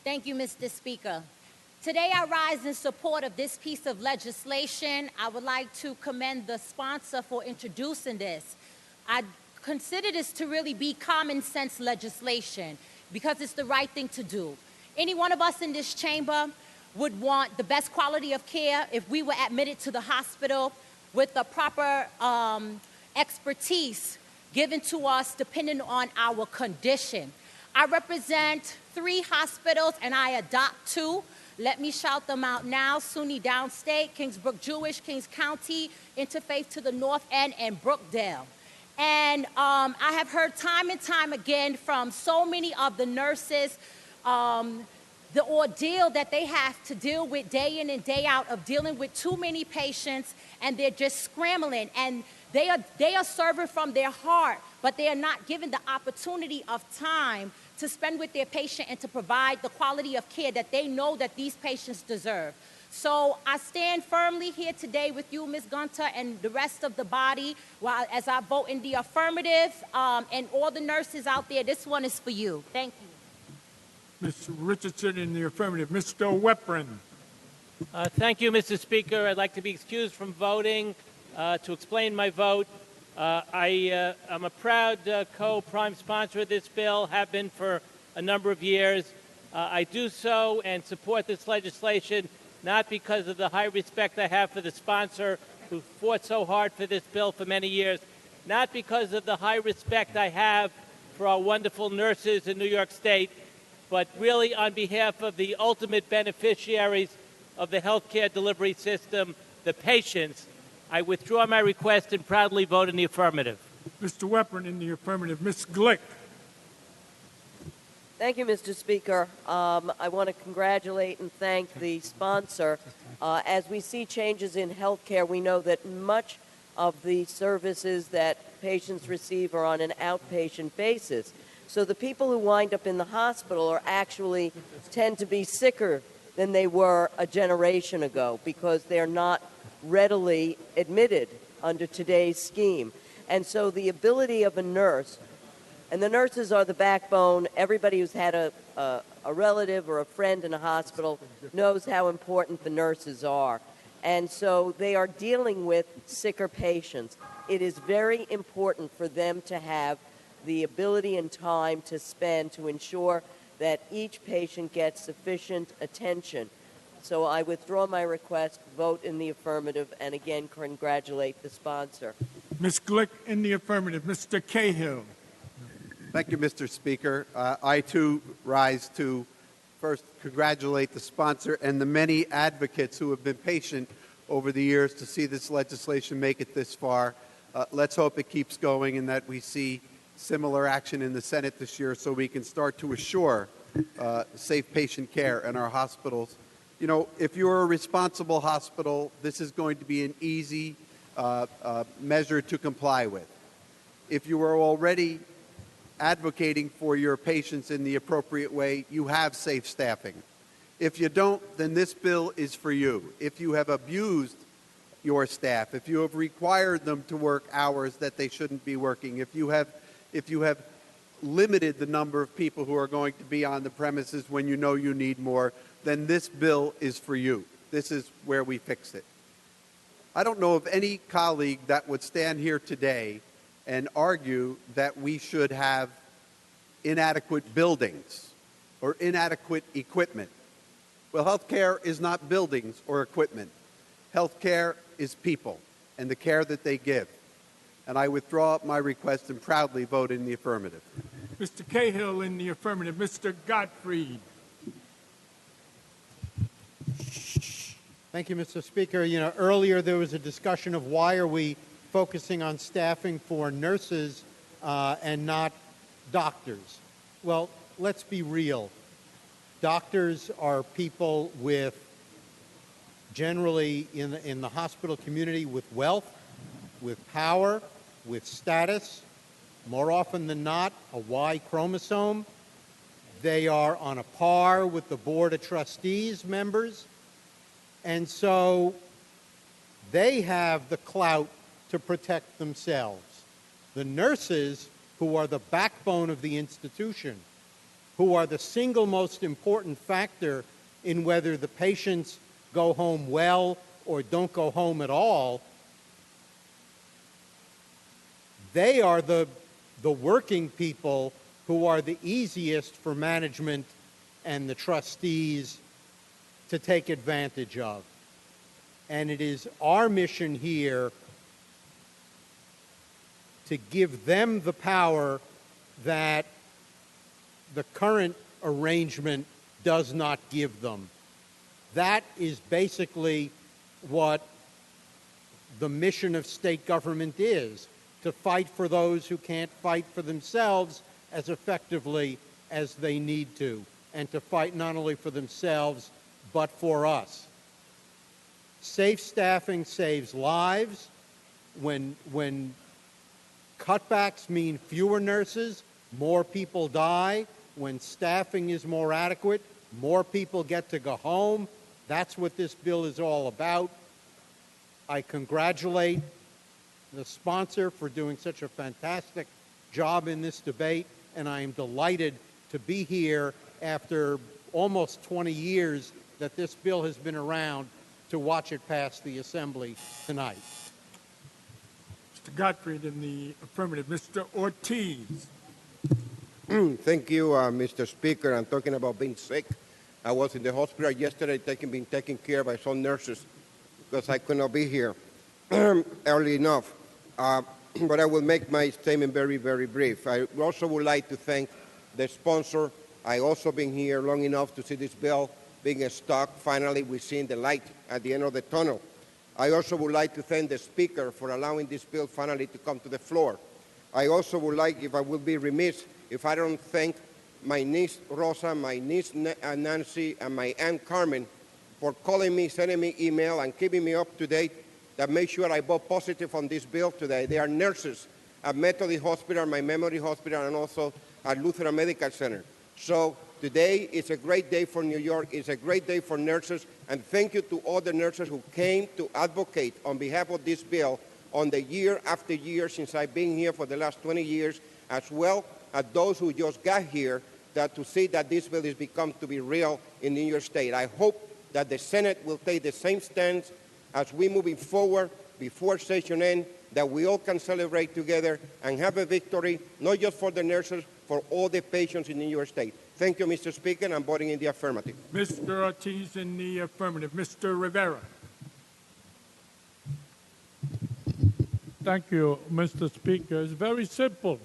Thank you, Mr. Speaker. Today I rise in support of this piece of legislation. I would like to commend the sponsor for introducing this. I consider this to really be common sense legislation because it's the right thing to do. Any one of us in this chamber would want the best quality of care if we were admitted to the hospital with the proper expertise given to us depending on our condition. I represent 3 hospitals and I adopt 2. Let me shout them out now: SUNY Downstate, Kingsbrook Jewish, Kings County, Interfaith to the North End, and Brookdale. And I have heard time and time again from so many of the nurses the ordeal that they have to deal with day in and day out of dealing with too many patients, and they're just scrambling. And they are serving from their heart, but they are not given the opportunity of time to spend with their patient and to provide the quality of care that they know that these patients deserve. So I stand firmly here today with you, Ms. Gunter, and the rest of the body as I vote in the affirmative. And all the nurses out there, this one is for you. Thank you. Ms. Richardson in the affirmative. Mr. Weprin. Thank you, Mr. Speaker. I'd like to be excused from voting. To explain my vote, I am a proud co-prime sponsor of this bill, have been for a number of years. I do so and support this legislation not because of the high respect I have for the sponsor who fought so hard for this bill for many years, not because of the high respect I have for our wonderful nurses in New York State, but really on behalf of the ultimate beneficiaries of the healthcare delivery system, the patients. I withdraw my request and proudly vote in the affirmative. Mr. Weprin in the affirmative. Ms. Glick. Thank you, Mr. Speaker. I want to congratulate and thank the sponsor. As we see changes in health care, we know that much of the services that patients receive are on an outpatient basis. So the people who wind up in the hospital are actually tend to be sicker than they were a generation ago because they're not readily admitted under today's scheme. And so the ability of a nurse, and the nurses are the backbone. Everybody who's had a relative or a friend in a hospital knows how important the nurses are. And so they are dealing with sicker patients. It is very important for them to have the ability and time to spend to ensure that each patient gets sufficient attention. So I withdraw my request, vote in the affirmative, and again congratulate the sponsor. Ms. Glick in the affirmative. Mr. Cahill. Thank you, Mr. Speaker. I, too, rise to first congratulate the sponsor and the many advocates who have been patient over the years to see this legislation make it this far. Let's hope it keeps going and that we see similar action in the Senate this year so we can start to assure safe patient care in our hospitals. You know, if you're a responsible hospital, this is going to be an easy measure to comply with. If you are already advocating for your patients in the appropriate way, you have safe staffing. If you don't, then this bill is for you. If you have abused your staff, if you have required them to work hours that they shouldn't be working, if you have limited the number of people who are going to be on the premises when you know you need more, then this bill is for you. This is where we fix it. I don't know of any colleague that would stand here today and argue that we should have inadequate buildings or inadequate equipment. Well, healthcare is not buildings or equipment. Healthcare is people and the care that they give. And I withdraw my request and proudly vote in the affirmative. Mr. Cahill in the affirmative. Mr. Gottfried. Thank you, Mr. Speaker. You know, earlier there was a discussion of why are we focusing on staffing for nurses and not doctors. Well, let's be real. Doctors are people with generally in the hospital community with wealth, with power, with status, more often than not, a Y chromosome. They are on a par with the Board of Trustees members. And so they have the clout to protect themselves. The nurses, who are the backbone of the institution, who are the single most important factor in whether the patients go home well or don't go home at all, they are the working people who are the easiest for management and the trustees to take advantage of. And it is our mission here to give them the power that the current arrangement does not give them. That is basically what the mission of state government is, to fight for those who can't fight for themselves as effectively as they need to, and to fight not only for themselves, but for us. Safe staffing saves lives. When cutbacks mean fewer nurses, more people die. When staffing is more adequate, more people get to go home. That's what this bill is all about. I congratulate the sponsor for doing such a fantastic job in this debate, and I am delighted to be here after almost 20 years that this bill has been around to watch it pass the Assembly tonight. Mr. Gottfried in the affirmative. Mr. Ortiz. Thank you, Mr. Speaker. I'm talking about being sick. I was in the hospital yesterday being taken care of by some nurses because I could not be here early enough. But I will make my statement very, very brief. I also would like to thank the sponsor. I also been here long enough to see this bill being stuck. Finally, we've seen the light at the end of the tunnel. I also would like to thank the Speaker for allowing this bill finally to come to the floor. I also would like, if I will be remiss, if I don't thank my niece Rosa, my niece Nancy, and my Aunt Carmen for calling me, sending me email, and keeping me up to date that made sure I vote positive on this bill today. They are nurses at Methodist Hospital, my Memory Hospital, and also at Lutheran Medical Center. So today is a great day for New York. It's a great day for nurses. And thank you to all the nurses who came to advocate on behalf of this bill on the year after year since I've been here for the last 20 years, as well as those who just got here to see that this bill has become to be real in New York State. I hope that the Senate will take the same stance as we moving forward before session end, that we all can celebrate together and have a victory, not just for the nurses, for all the patients in New York State. Thank you, Mr. Speaker, and I'm voting in the affirmative. Mr. Ortiz in the affirmative. Mr. Rivera. Thank you, Mr. Speaker. It's very simple.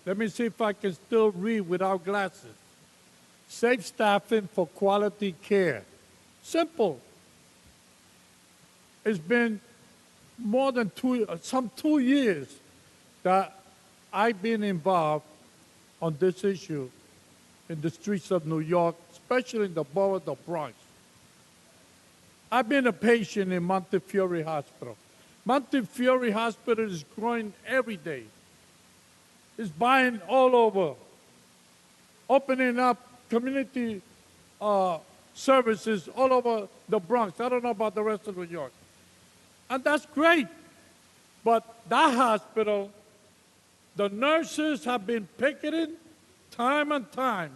Let me see if I can still read without glasses. Safe staffing for quality care. Simple. It's been more than 2 years that I've been involved on this issue in the streets of New York, especially in the borough of the Bronx. I've been a patient in Montefiore Hospital. Montefiore Hospital is growing every day. It's buying all over, opening up community services all over the Bronx. I don't know about the rest of New York. And that's great. But that hospital, the nurses have been picketing time and time.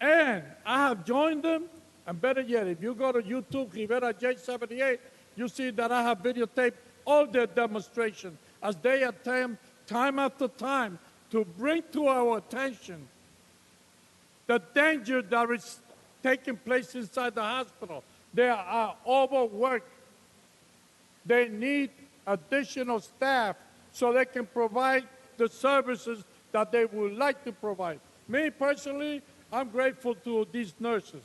And I have joined them. And better yet, if you go to YouTube, Rivera J78, you see that I have videotaped all their demonstrations as they attempt time after time to bring to our attention the danger that is taking place inside the hospital. They are overworked. They need additional staff so they can provide the services that they would like to provide. Me personally, I'm grateful to these nurses.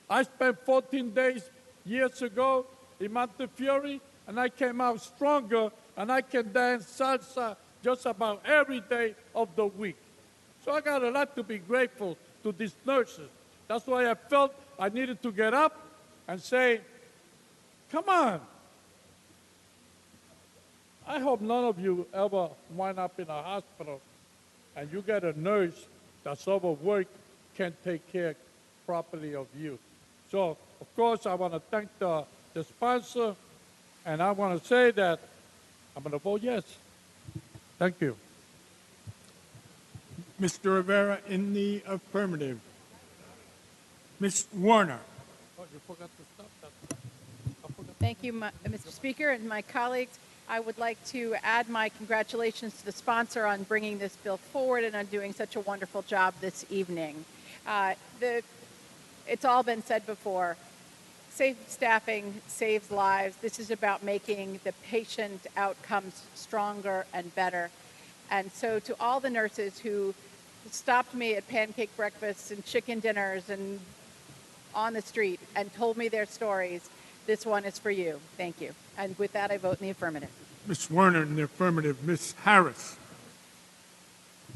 I spent 14 days years ago in Montefiore, and I came out stronger, and I can dance salsa just about every day of the week. So I got a lot to be grateful to these nurses. That's why I felt I needed to get up and say, come on. I hope none of you ever wind up in a hospital and you get a nurse that's overworked, can't take care properly of you. So, of course, I want to thank the sponsor, and I want to say that I'm going to vote yes. Thank you. Mr. Rivera in the affirmative. Ms. Warner. Oh, you forgot to stop that. Thank you, Mr. Speaker and my colleagues. I would like to add my congratulations to the sponsor on bringing this bill forward and on doing such a wonderful job this evening. It's all been said before. Safe staffing saves lives. This is about making the patient outcomes stronger and better. And so to all the nurses who stopped me at pancake breakfasts and chicken dinners and on the street and told me their stories, this one is for you. Thank you. And with that, I vote in the affirmative. Ms. Werner in the affirmative. Ms. Harris.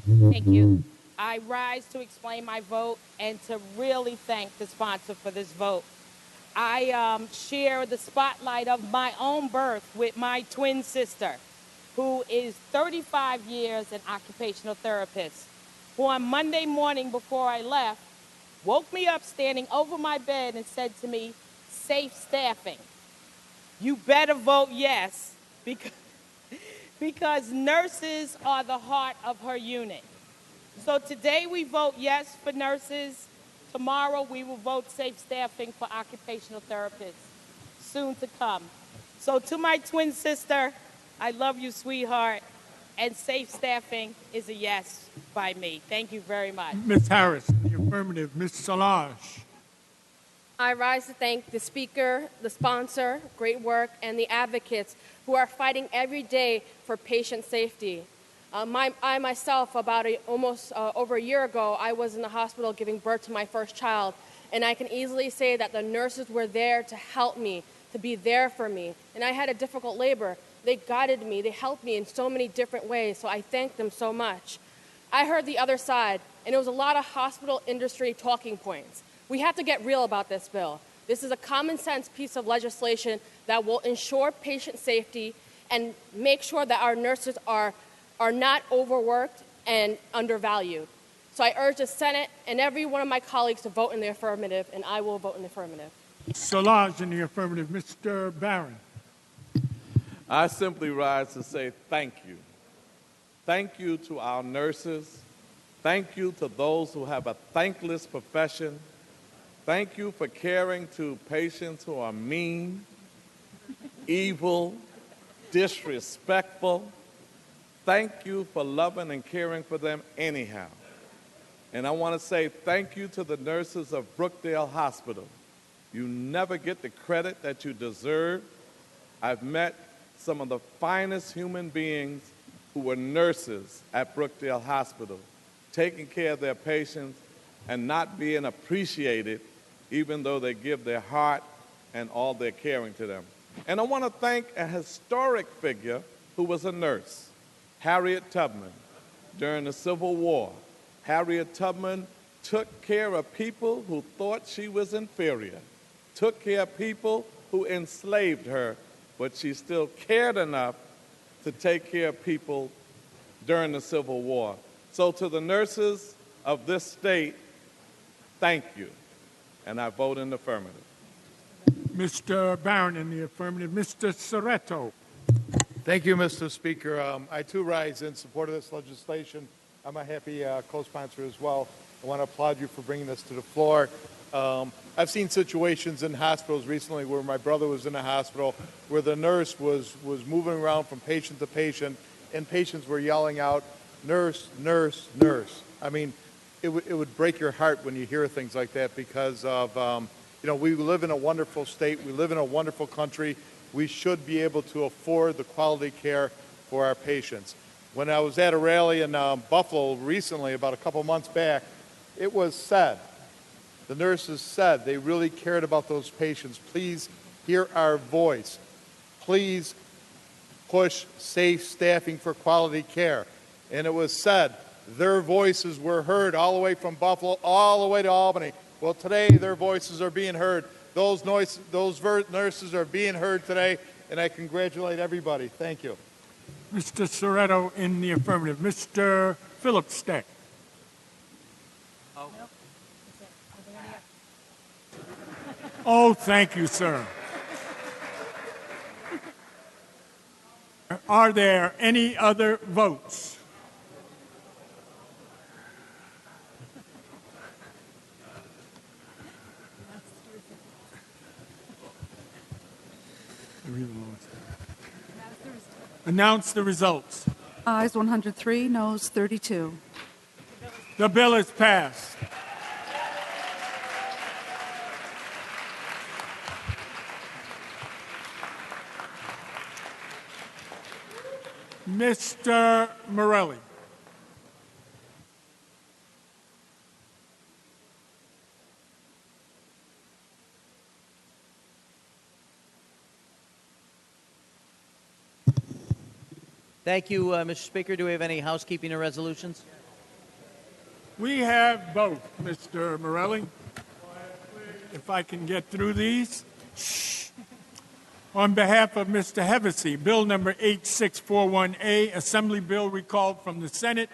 Thank you. I rise to explain my vote and to really thank the sponsor for this vote. I share the spotlight of my own birth with my twin sister, who is 35 years an occupational therapist, who on Monday morning before I left, woke me up standing over my bed and said to me, safe staffing. You better vote yes, because nurses are the heart of her unit. So today we vote yes for nurses. Tomorrow we will vote safe staffing for occupational therapists, soon to come. So to my twin sister, I love you, sweetheart, and safe staffing is a yes by me. Thank you very much. Ms. Harris in the affirmative. Ms. Solage. I rise to thank the speaker, the sponsor, great work, and the advocates who are fighting every day for patient safety. I myself, almost over a year ago, I was in the hospital giving birth to my first child, and I can easily say that the nurses were there to help me, to be there for me. And I had a difficult labor. They guided me, they helped me in so many different ways, so I thank them so much. I heard the other side, and it was a lot of hospital industry talking points. We have to get real about this bill. This is a common sense piece of legislation that will ensure patient safety and make sure that our nurses are not overworked and undervalued. So I urge the Senate and every one of my colleagues to vote in the affirmative, and I will vote in the affirmative. Solage in the affirmative. Mr. Barron. I simply rise to say thank you. Thank you to our nurses. Thank you to those who have a thankless profession. Thank you for caring to patients who are mean, evil, disrespectful. Thank you for loving and caring for them anyhow. And I want to say thank you to the nurses of Brookdale Hospital. You never get the credit that you deserve. I've met some of the finest human beings who were nurses at Brookdale Hospital, taking care of their patients and not being appreciated even though they give their heart and all their caring to them. And I want to thank a historic figure who was a nurse, Harriet Tubman. During the Civil War, Harriet Tubman took care of people who thought she was inferior, took care of people who enslaved her, but she still cared enough to take care of people during the Civil War. So to the nurses of this state, thank you. And I vote in the affirmative. Mr. Barron in the affirmative. Mr. Soreto. Thank you, Mr. Speaker. I, too, rise in support of this legislation. I'm a happy co-sponsor as well. I want to applaud you for bringing this to the floor. I've seen situations in hospitals recently where my brother was in a hospital where the nurse was moving around from patient to patient, and patients were yelling out, "Nurse, nurse, nurse." I mean, it would break your heart when you hear things like that because of, we live in a wonderful state. We live in a wonderful country. We should be able to afford the quality care for our patients. When I was at a rally in Buffalo recently, about a couple months back, it was said, the nurses said they really cared about those patients. Please hear our voice. Please push safe staffing for quality care. And it was said their voices were heard all the way from Buffalo, all the way to Albany. Well, today their voices are being heard. Those nurses are being heard today, and I congratulate everybody. Thank you. Mr. Soreto in the affirmative. Mr. Philip Steck. Oh, thank you, sir. Are there any other votes? Announce the results. Ayes 103, noes 32. The bill is passed. Mr. Morelli. Thank you, Mr. Speaker. Do we have any housekeeping or resolutions? We have both, Mr. Morelli. If I can get through these. On behalf of Mr. Hevesy, Bill number 8641A, Assembly Bill recalled from the Senate.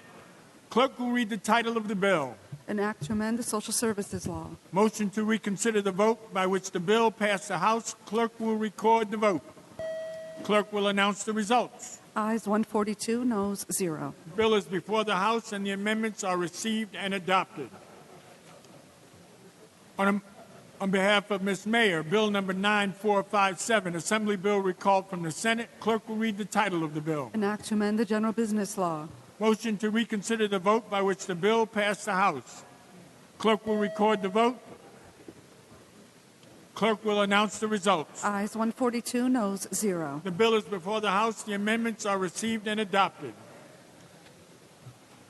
Clerk will read the title of the bill. An act to amend the Social Services Law. Motion to reconsider the vote by which the bill passed the House. Clerk will record the vote. Clerk will announce the results. Ayes 142, noes 0. The bill is before the House and the amendments are received and adopted. On behalf of Ms. Mayer, Bill number 9457, Assembly Bill recalled from the Senate. Clerk will read the title of the bill. An act to amend the General Business Law. Motion to reconsider the vote by which the bill passed the House. Clerk will record the vote. Clerk will announce the results. Ayes 142, noes 0. The bill is before the House. The amendments are received and adopted.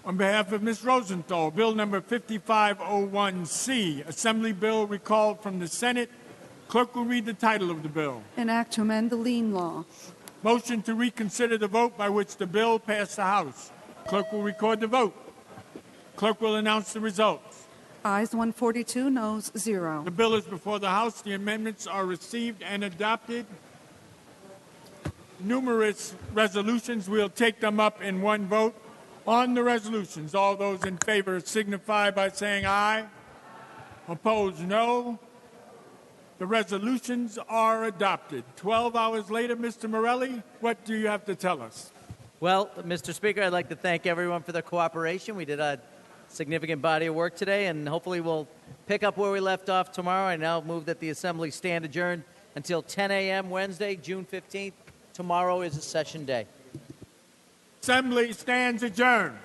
On behalf of Ms. Rosenthal, Bill number 5501C, Assembly Bill recalled from the Senate. Clerk will read the title of the bill. An act to amend the lien law. Motion to reconsider the vote by which the bill passed the House. Clerk will record the vote. Clerk will announce the results. Ayes 142, noes 0. The bill is before the House. The amendments are received and adopted. Numerous resolutions. We'll take them up in one vote. On the resolutions, all those in favor signify by saying aye. Opposed, no. The resolutions are adopted. 12 hours later, Mr. Morelli, what do you have to tell us? Well, Mr. Speaker, I'd like to thank everyone for their cooperation. We did a significant body of work today, and hopefully we'll pick up where we left off tomorrow. I now move that the Assembly stand adjourned until 10 a.m. Wednesday, June 15th. Tomorrow is a session day. Assembly stands adjourned.